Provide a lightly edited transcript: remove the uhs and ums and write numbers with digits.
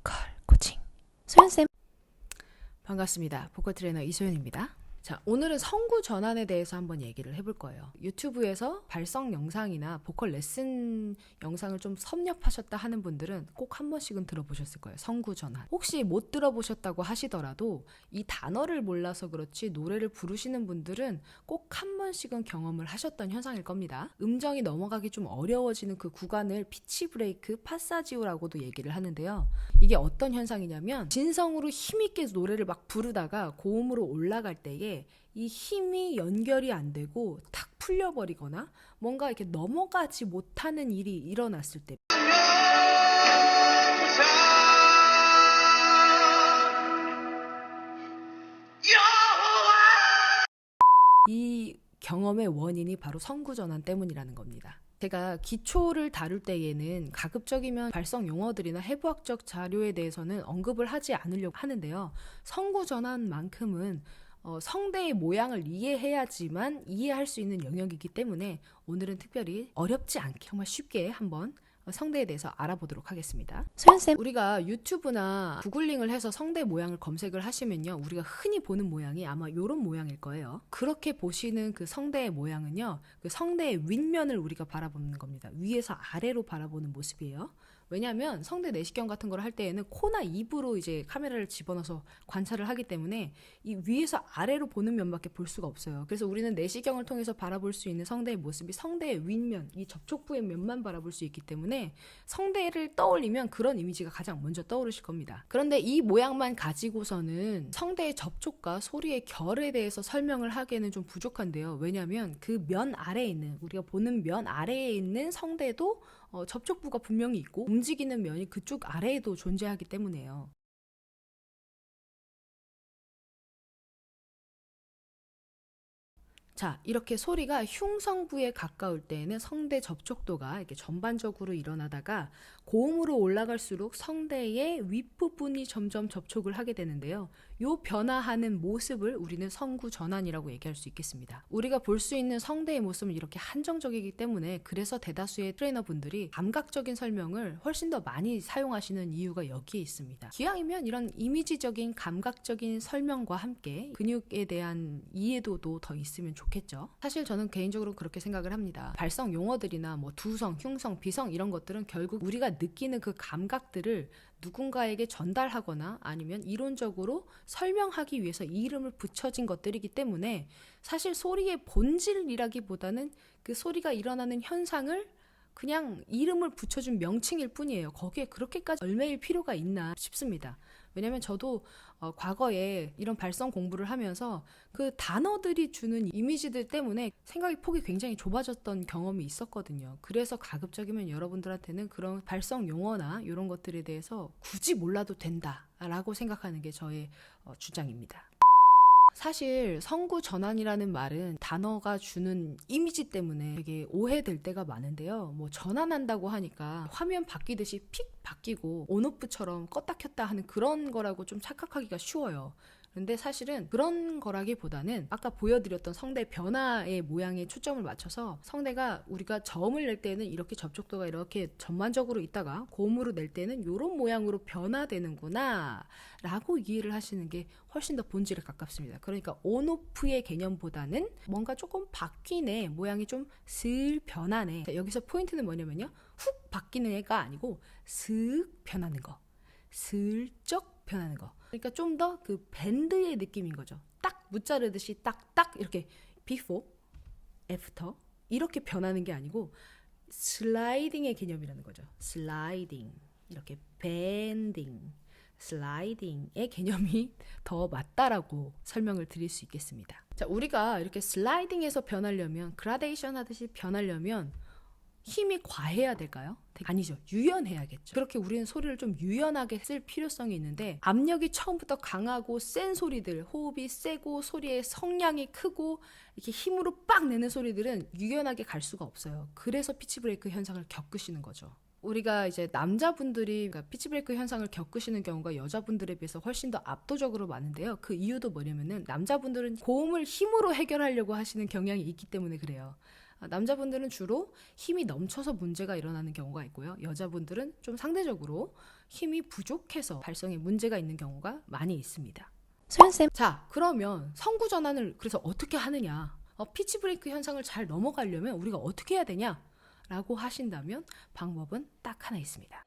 보컬 코칭 소연쌤 반갑습니다. 보컬 트레이너 이소연입니다. 자, 오늘은 성구 전환에 대해서 한번 얘기를 해볼 거예요. 유튜브에서 발성 영상이나 보컬 레슨 영상을 좀 섭렵하셨다 하는 분들은 꼭 한 번씩은 들어보셨을 거예요. 성구 전환. 혹시 못 들어보셨다고 하시더라도 이 단어를 몰라서 그렇지 노래를 부르시는 분들은 꼭 한 번씩은 경험을 하셨던 현상일 겁니다. 음정이 넘어가기 좀 어려워지는 그 구간을 피치 브레이크, 파사지오라고도 얘기를 하는데요. 이게 어떤 현상이냐면 진성으로 힘있게 노래를 막 부르다가 고음으로 올라갈 때에 이 힘이 연결이 안 되고 탁 풀려버리거나 뭔가 이렇게 넘어가지 못하는 일이 일어났을 때 이 경험의 원인이 바로 성구 전환 때문이라는 겁니다. 제가 기초를 다룰 때에는 가급적이면 발성 용어들이나 해부학적 자료에 대해서는 언급을 하지 않으려고 하는데요. 성구 전환만큼은 성대의 모양을 이해해야지만 이해할 수 있는 영역이기 때문에 오늘은 특별히 어렵지 않게 정말 쉽게 한번 성대에 대해서 알아보도록 하겠습니다. 소연쌤, 우리가 유튜브나 구글링을 해서 성대 모양을 검색을 하시면요, 우리가 흔히 보는 모양이 아마 이런 모양일 거예요. 그렇게 보시는 그 성대의 모양은요, 그 성대의 윗면을 우리가 바라보는 겁니다. 위에서 아래로 바라보는 모습이에요. 왜냐하면 성대 내시경 같은 걸 할 때에는 코나 입으로 이제 카메라를 집어넣어서 관찰을 하기 때문에 이 위에서 아래로 보는 면밖에 볼 수가 없어요. 그래서 우리는 내시경을 통해서 바라볼 수 있는 성대의 모습이 성대의 윗면, 이 접촉부의 면만 바라볼 수 있기 때문에 성대를 떠올리면 그런 이미지가 가장 먼저 떠오르실 겁니다. 그런데 이 모양만 가지고서는 성대의 접촉과 소리의 결에 대해서 설명을 하기에는 좀 부족한데요. 왜냐하면 그 면 아래에 있는, 우리가 보는 면 아래에 있는 성대도 접촉부가 분명히 있고 움직이는 면이 그쪽 아래에도 존재하기 때문에요. 자, 이렇게 소리가 흉성부에 가까울 때에는 성대 접촉도가 이렇게 전반적으로 일어나다가 고음으로 올라갈수록 성대의 윗부분이 점점 접촉을 하게 되는데요. 요 변화하는 모습을 우리는 성구 전환이라고 얘기할 수 있겠습니다. 우리가 볼 수 있는 성대의 모습은 이렇게 한정적이기 때문에 그래서 대다수의 트레이너분들이 감각적인 설명을 훨씬 더 많이 사용하시는 이유가 여기에 있습니다. 기왕이면 이런 이미지적인 감각적인 설명과 함께 근육에 대한 이해도도 더 있으면 좋겠죠. 사실 저는 개인적으로 그렇게 생각을 합니다. 발성 용어들이나 뭐 두성, 흉성, 비성 이런 것들은 결국 우리가 느끼는 그 감각들을 누군가에게 전달하거나 아니면 이론적으로 설명하기 위해서 이 이름을 붙여진 것들이기 때문에 사실 소리의 본질이라기보다는 그 소리가 일어나는 현상을 그냥 이름을 붙여준 명칭일 뿐이에요. 거기에 그렇게까지 얽매일 필요가 있나 싶습니다. 왜냐면 저도 과거에 이런 발성 공부를 하면서 그 단어들이 주는 이미지들 때문에 생각의 폭이 굉장히 좁아졌던 경험이 있었거든요. 그래서 가급적이면 여러분들한테는 그런 발성 용어나 이런 것들에 대해서 굳이 몰라도 된다라고 생각하는 게 저의 주장입니다. 사실 성구 전환이라는 말은 단어가 주는 이미지 때문에 되게 오해될 때가 많은데요. 뭐 전환한다고 하니까 화면 바뀌듯이 픽 바뀌고 온오프처럼 껐다 켰다 하는 그런 거라고 좀 착각하기가 쉬워요. 근데 사실은 그런 거라기보다는 아까 보여드렸던 성대 변화의 모양에 초점을 맞춰서 성대가 우리가 저음을 낼 때는 이렇게 접촉도가 이렇게 전반적으로 있다가 고음으로 낼 때는 이런 모양으로 변화되는구나 라고 이해를 하시는 게 훨씬 더 본질에 가깝습니다. 그러니까 온오프의 개념보다는 뭔가 조금 바뀌네, 모양이 좀 슬 변하네. 자, 여기서 포인트는 뭐냐면요, 훅 바뀌는 애가 아니고 슥 변하는 거, 슬쩍 변하는 거. 그러니까 좀 더 그 밴드의 느낌인 거죠. 딱 무자르듯이 딱딱 이렇게 before, after 이렇게 변하는 게 아니고 슬라이딩의 개념이라는 거죠. 슬라이딩, 이렇게 밴딩, 슬라이딩의 개념이 더 맞다라고 설명을 드릴 수 있겠습니다. 자, 우리가 이렇게 슬라이딩에서 변하려면, 그라데이션 하듯이 변하려면 힘이 과해야 될까요? 아니죠. 유연해야겠죠. 그렇게 우리는 소리를 좀 유연하게 쓸 필요성이 있는데 압력이 처음부터 강하고 센 소리들, 호흡이 세고 소리의 성량이 크고 이렇게 힘으로 빡 내는 소리들은 유연하게 갈 수가 없어요. 그래서 피치 브레이크 현상을 겪으시는 거죠. 우리가 이제 남자분들이 피치 브레이크 현상을 겪으시는 경우가 여자분들에 비해서 훨씬 더 압도적으로 많은데요. 그 이유도 뭐냐면은 남자분들은 고음을 힘으로 해결하려고 하시는 경향이 있기 때문에 그래요. 남자분들은 주로 힘이 넘쳐서 문제가 일어나는 경우가 있고요. 여자분들은 좀 상대적으로 힘이 부족해서 발성에 문제가 있는 경우가 많이 있습니다. 소연쌤. 자, 그러면 성구 전환을 그래서 어떻게 하느냐? 피치 브레이크 현상을 잘 넘어가려면 우리가 어떻게 해야 되냐? 라고 하신다면 방법은 딱 하나 있습니다.